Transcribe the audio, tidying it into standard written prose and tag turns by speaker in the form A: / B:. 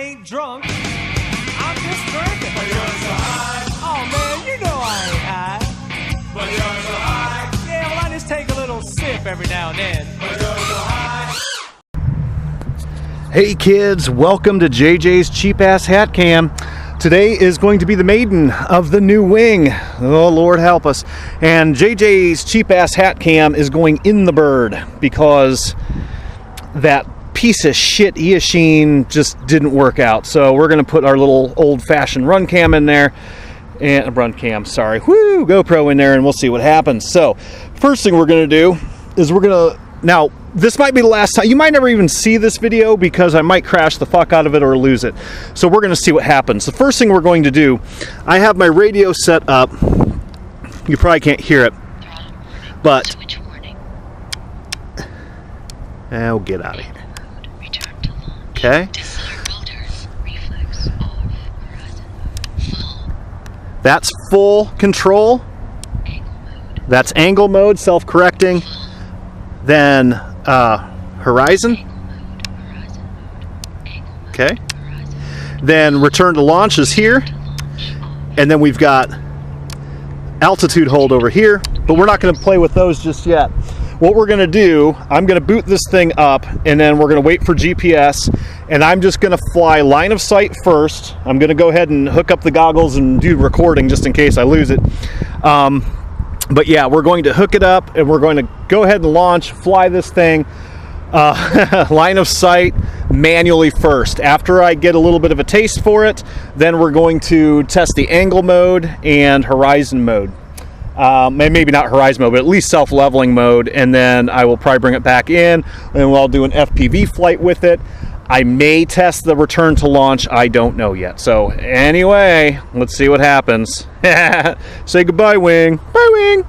A: ain't drunk. I'm just drinking. But you're so high. Oh man, you know I ain't high. But you're so high. Yeah, well I just take a little sip every now and then. But you're so high.
B: Hey kids, welcome to JJ's Cheap Ass Hat Cam. Today is going to be the maiden of the new Wing. Oh Lord help us. And JJ's Cheap Ass Hat Cam is going in the bird because that piece of shit Eachine just didn't work out. So we're gonna put our little old-fashioned run cam in there. And GoPro in there, and we'll see what happens. So first thing we're gonna do is now this might be the last time. You might never even see this video because I might crash the fuck out of it or lose it. So we're gonna see what happens. The first thing we're going to do, I have my radio set up. You probably can't hear it, but I'll get out of here. Okay. That's full control. That's angle mode, self-correcting. Then horizon. Okay. Then return to launch is here. And then we've got altitude hold over here, but we're not going to play with those just yet. What we're going to do, I'm going to boot this thing up, and then we're going to wait for GPS, and I'm just going to fly line of sight first. I'm going to go ahead and hook up the goggles and do recording just in case I lose it. But yeah, we're going to hook it up, and we're going to go ahead and launch, fly this thing line of sight manually first. After I get a little bit of a taste for it, then we're going to test the angle mode and horizon mode. Maybe not horizon mode, but at least self-leveling mode, and then I will probably bring it back in, and we'll do an FPV flight with it. I may test the return to launch. I don't know yet. So anyway, let's see what happens. Say goodbye, Wing. Bye, Wing.